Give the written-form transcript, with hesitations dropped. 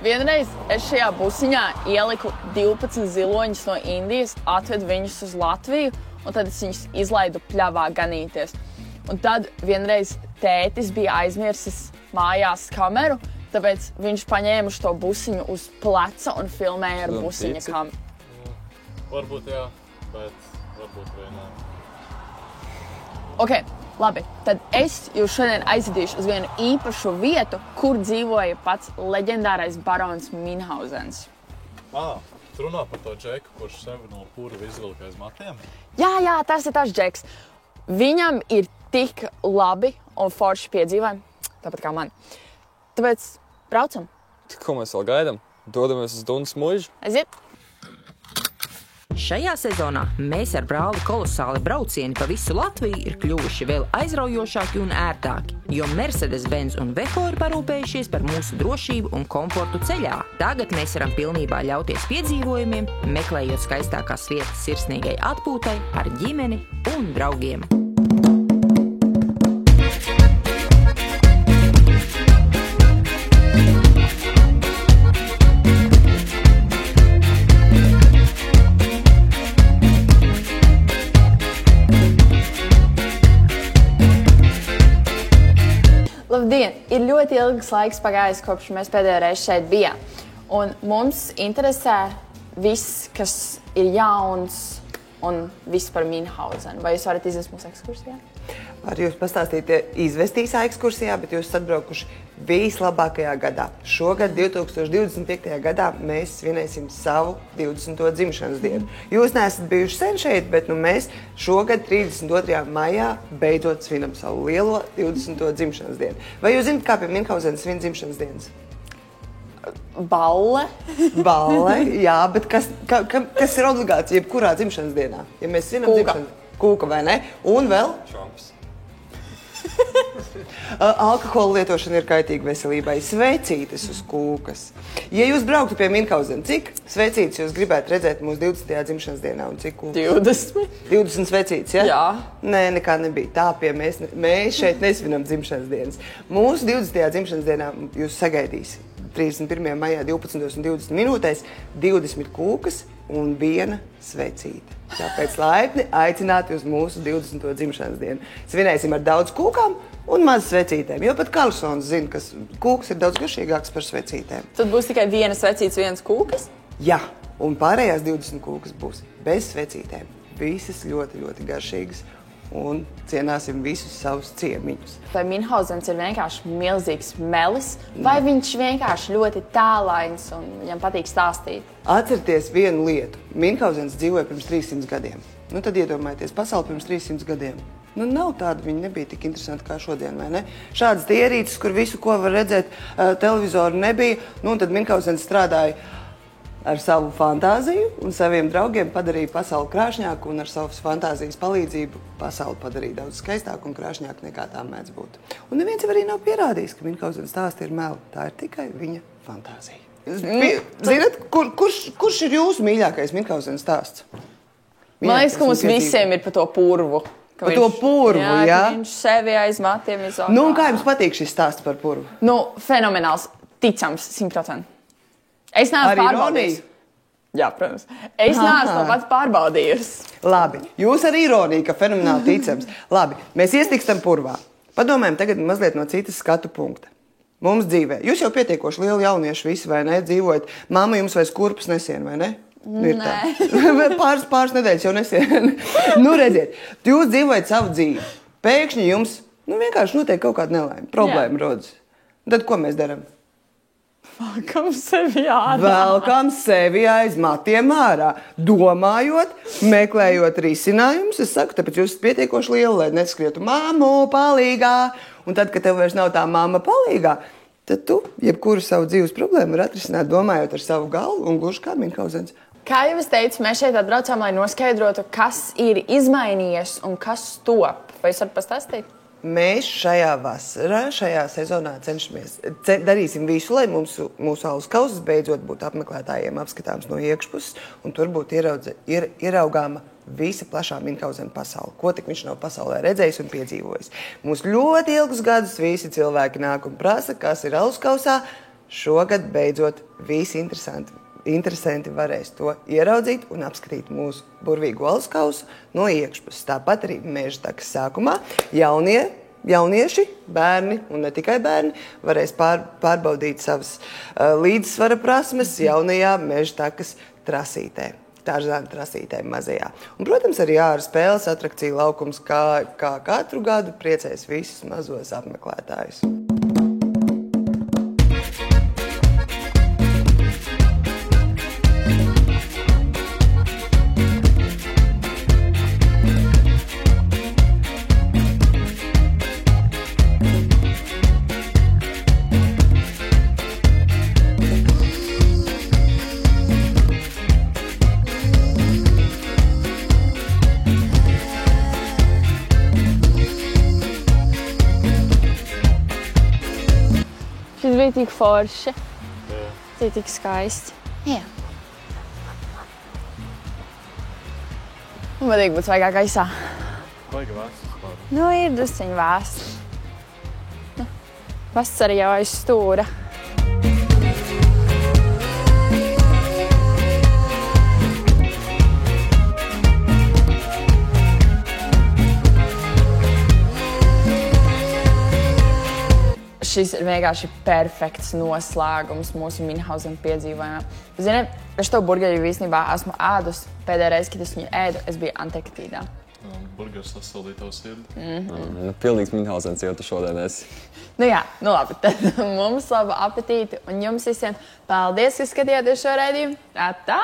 Vienreiz es šajā busiņā ieliku 12 ziloņus no Indijas, atvedu viņus uz Latviju, un tad es viņus izlaidu pļavā ganīties. Un tad vienreiz tētis bija aizmirsis mājās kameru, tāpēc viņš paņēma šo busiņu uz pleca un filmēja ar busiņa kameru. Varbūt jā, bet varbūt vai nē. Ok, labi. Tad es jūs šodien aizvedīšu uz vienu īpašu vietu, kur dzīvoja pats leģendārais barons Minhausens. Tu runā par to džeku, kurš sevi no purva izvilka aiz matiem? Jā, tas ir tas džeks. Viņam ir tik labi un forši piedzīvojumi, tāpat kā man. Tāpēc braucam. Ko mēs vēl gaidām? Dodamies uz Dunas muižu? Aiziet! Šajā sezonā mēs ar brāli kolosāli braucieni pa visu Latviju ir kļuvuši vēl aizraujošāki un ērtāki, jo Mercedes-Benz un Veho ir parūpējušies par mūsu drošību un komfortu ceļā. Tagad mēs varam pilnībā ļauties piedzīvojumiem, meklējot skaistākās vietas sirsnīgai atpūtai ar ģimeni un draugiem. Labdien! Ir ļoti ilgs laiks pagājis, kopš mēs pēdējo reizi šeit bijām. Un mums interesē viss, kas ir jauns un viss par Minhausenu. Vai jūs varat izvest mūsu ekskursijā? Var jūs pastāstīt izvestīsā ekskursijā, bet jūs esat atbraukuši vislabākajā gadā. Šogad, 2025. gadā, mēs svinēsim savu 20. dzimšanas dienu. Jūs neesat bijuši sen šeit, bet mēs šogad, 32. maijā, beidzot svinam savu lielo 20. dzimšanas dienu. Vai jūs zināt, kā pie Minhausenas svin dzimšanas dienas? Balle. Balle, jā, bet kas ir obligāts jebkurā dzimšanas dienā? Ja mēs svinam dzimšanas kūka, vai ne? Un vēl? Čomps. Alkohola lietošana ir kaitīga veselībai. Svecītes uz kūkas. Ja jūs brauktu pie Minhausena, cik svecītes jūs gribētu redzēt mūsu 20. dzimšanas dienā un cik kūkas? 20. 20 svecītes, ja? Jā. Nē, nekā nebija. Tā pie mēs šeit nesvinam dzimšanas dienas. Mūsu 20. dzimšanas dienā jūs sagaidīs 31. maijā 12:20 minūtēs 20 kūkas un 1 svecīte. Tāpēc laipni aicināti uz mūsu 20. dzimšanas dienu. Svinēsim ar daudz kūkām un maz svecītēm, jo pat Karlsons zina, ka kūks ir daudz garšīgāks par svecītēm. Tad būs tikai 1 svecītes, 1 kūkas? Jā, un pārējās 20 kūkas būs bez svecītēm. Visas ļoti, ļoti garšīgas un cienāsim visus savus ciemiņus. Vai Minhausens ir vienkārši milzīgs melis, vai viņš vienkārši ļoti tēlains un viņam patīk stāstīt? Atcerieties vienu lietu. Minhausens dzīvoja pirms 300 gadiem. Tad iedomājieties, pasauli pirms 300 gadiem. Nav tāda, viņi nebija tik interesanti kā šodien, vai ne? Šādas ierīces, kur visu, ko var redzēt, televizoru nebija. Tad Minhausens strādāja ar savu fantāziju un saviem draugiem padarīja pasauli krāšņāku un ar savas fantāzijas palīdzību pasauli padarīja daudz skaistāku un krāšņāku nekā tā mēdz būt. Un neviens jau arī nav pierādījis, ka Minhausena stāsti ir meli. Tā ir tikai viņa fantāzija. Zinat, kurš ir jūsu mīļākais Minhausena stāsts? Man liekas, ka mums visiem ir par to purvu. Par to purvu, jā? Ka viņš sevi aiz matiem izokā. Un kā jums patīk šis stāsts par purvu? Fenomenāls, ticams, 100%. Es neesmu pārbaudījis. Jā, protams. Es neesmu pats pārbaudījis. Labi, jūs ar ironiju, ka fenomenāli ticams. Labi, mēs iestikstam purvā. Padomājam tagad mazliet no citas skatu punkta. Mums dzīvē. Jūs jau pietiekoši lieli jaunieši visi, vai ne? Dzīvojat. Mamma jums vairs kurpes nesien, vai ne? Nē. Pāris nedēļas jau nesien. Redziet, jūs dzīvojat savu dzīvi. Pēkšņi jums vienkārši notiek kaut kāda nelaime. Problēma rodas. Tad ko mēs darām? Velkam sevi ārā. Velkam sevi aiz matiem ārā. Domājot, meklējot risinājumus, es saku, tāpēc jūs esat pietiekoši lieli, lai neskrietu mammu palīgā. Un tad, kad tev vairs nav tā mamma palīgā, tad tu jebkuru savu dzīves problēmu var atrisināt, domājot ar savu galvu un gluži kā Minhausens. Kā jau es teicu, mēs šeit atbraucām, lai noskaidrotu, kas ir izmainījies un kas top. Vai jūs varat pastāstīt? Mēs šajā vasarā, šajā sezonā darīsim visu, lai mūsu alus kausas beidzot būtu apmeklētājiem apskatāms no iekšpuses, un tur būtu ieraugāma visa plašā Minhausena pasaule, ko tik viņš nav pasaulē redzējis un piedzīvojis. Mums ļoti ilgus gadus visi cilvēki nāk un prasa, kas ir alus kausā, šogad beidzot visi interesanti varēs to ieraudzīt un apskatīt mūsu burvīgu alaskausu no iekšpuses. Tāpat arī Mežtakas sākumā jaunieši, bērni un ne tikai bērni varēs pārbaudīt savas līdzsvara prasmes jaunajā Mežtakas trasītē. Tārzāna trasītē mazajā. Un, protams, arī āra spēles atrakcija laukums, kā katru gadu priecēs visus mazos apmeklētājus. Šis bija tik forši. Jā. Tas tik skaisti. Jā. Man patīk būt svaigā gaisā. Baigi vēsts. Nu, ir drusciņi vēsts. Vasara jau aiz stūra. Šis ir vienkārši perfekts noslēgums mūsu Minhausena piedzīvojumam. Zini, es to burgeri īstenībā esmu ēdus. Pēdējā reize, kad es viņu ēdu, es biju Antarktīdā. Burgers sasaldīja tavu sirdi. Pilnīgs Minhausens jau tu šodien esi. Nu jā, nu labi, tad mums labu apetīti un jums visiem paldies, ka skatījāties šo raidījumu. Tā!